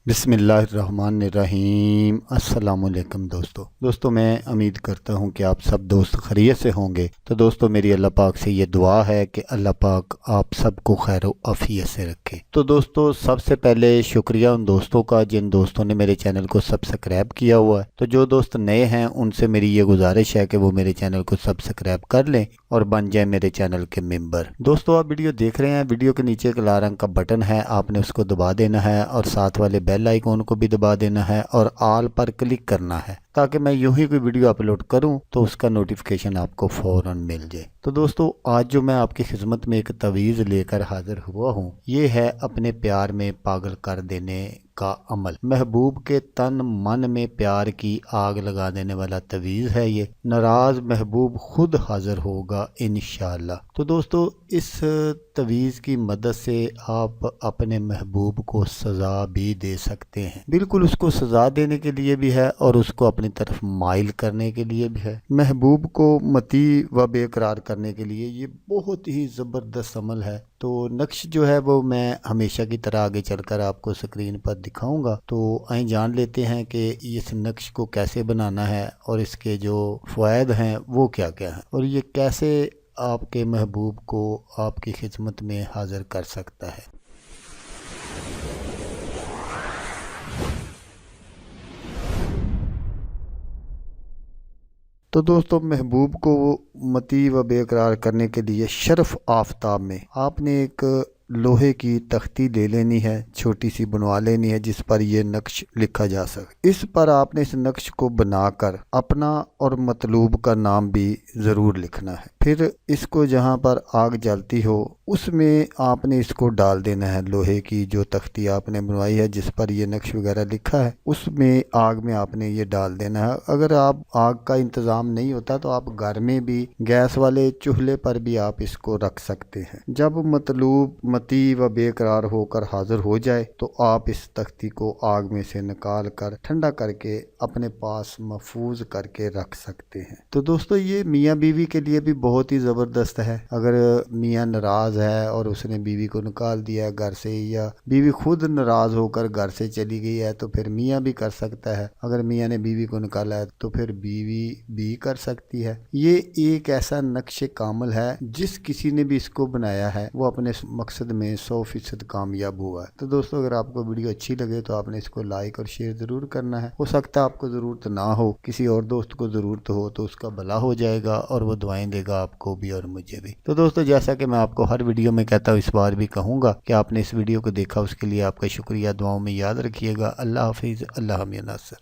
بسم اللہ الرحمن الرحیم۔ السلام علیکم دوستو میں امید کرتا ہوں کہ آپ سب دوست خیریت سے ہوں گے۔ تو دوستو میری اللہ پاک سے یہ دعا ہے کہ اللہ پاک آپ سب کو خیر و عافیت سے رکھے۔ تو دوستو سب سے پہلے شکریہ ان دوستوں کا جن دوستوں نے میرے چینل کو سبسکرائب کیا ہوا ہے۔ تو جو دوست نئے ہیں ان سے میری یہ گزارش ہے کہ وہ میرے چینل کو سبسکرائب کر لیں اور بن جائیں میرے چینل کے ممبر۔ دوستو آپ ویڈیو دیکھ رہے ہیں، ویڈیو کے نیچے ایک لال رنگ کا بٹن ہے، آپ نے اس کو دبا دینا ہے اور ساتھ والے بیل آئیکن کو بھی دبا دینا ہے اور آل پر کلک کرنا ہے تاکہ میں یوں ہی کوئی ویڈیو اپلوڈ کروں تو اس کا نوٹیفیکیشن آپ کو فوراً مل جائے۔ تو دوستو آج جو میں آپ کی خدمت میں ایک تعویذ لے کر حاضر ہوا ہوں، یہ ہے اپنے پیار میں پاگل کر دینے کا عمل۔ محبوب کے تن من میں پیار کی آگ لگا دینے والا تعویذ ہے یہ۔ ناراض محبوب خود حاضر ہوگا انشاءاللہ۔ تو دوستو اس تعویذ کی مدد سے آپ اپنے محبوب کو سزا بھی دے سکتے ہیں۔ بالکل اس کو سزا دینے کے لیے بھی ہے اور اس کو اپنی طرف مائل کرنے کے لیے بھی ہے۔ محبوب کو مطیع و بے قرار کرنے کے لیے یہ بہت ہی زبردست عمل ہے۔ تو نقش جو ہے وہ میں ہمیشہ کی طرح آگے چل کر آپ کو سکرین پر دکھاؤں گا۔ تو آئیں جان لیتے ہیں کہ اس نقش کو کیسے بنانا ہے اور اس کے جو فوائد ہیں وہ کیا کیا ہیں اور یہ کیسے آپ کے محبوب کو آپ کی خدمت میں حاضر کر سکتا ہے۔ تو دوستو محبوب کو مطیع و بے قرار کرنے کے لیے شرف آفتاب میں آپ نے ایک لوہے کی تختی لے لینی ہے، چھوٹی سی بنوا لینی ہے جس پر یہ نقش لکھا جا سکے۔ اس پر آپ نے اس نقش کو بنا کر اپنا اور مطلوب کا نام بھی ضرور لکھنا ہے۔ پھر اس کو جہاں پر آگ جلتی ہو اس میں آپ نے اس کو ڈال دینا ہے۔ لوہے کی جو تختی آپ نے بنوائی ہے جس پر یہ نقش وغیرہ لکھا ہے اس میں آگ میں آپ نے یہ ڈال دینا ہے۔ اگر آپ آگ کا انتظام نہیں ہوتا تو آپ گھر میں بھی گیس والے چولہے پر بھی آپ اس کو رکھ سکتے ہیں۔ جب مطلوب مطیع و بے قرار ہو کر حاضر ہو جائے تو آپ اس تختی کو آگ میں سے نکال کر ٹھنڈا کر کے اپنے پاس محفوظ کر کے رکھ سکتے ہیں۔ تو دوستو یہ میاں بیوی کے لیے بھی بہت ہی زبردست ہے۔ اگر میاں ناراض ہے اور اس نے بیوی کو نکال دیا گھر سے، یا بیوی خود ناراض ہو کر گھر سے چلی گئی ہے تو پھر میاں بھی کر سکتا ہے۔ اگر میاں نے بیوی کو نکالا ہے تو پھر بیوی بھی کر سکتی ہے۔ یہ ایک ایسا نقش کامل ہے جس کسی نے بھی اس کو بنایا ہے وہ اپنے مقصد میں 100% کامیاب ہوا ہے۔ تو دوستو اگر آپ کو ویڈیو اچھی لگے تو آپ نے اس کو لائک اور شیئر ضرور کرنا ہے۔ ہو سکتا ہے آپ کو ضرورت نہ ہو، کسی اور دوست کو ضرورت ہو تو اس کا بھلا ہو جائے گا اور وہ دعائیں دے گا آپ کو بھی اور مجھے بھی۔ تو دوستو جیسا کہ میں آپ کو ہر ویڈیو میں کہتا ہوں اس بار بھی کہوں گا کہ آپ نے اس ویڈیو کو دیکھا، اس کے لیے آپ کا شکریہ۔ دعاؤں میں یاد رکھیے گا۔ اللہ حافظ، اللہ حامی ناصر۔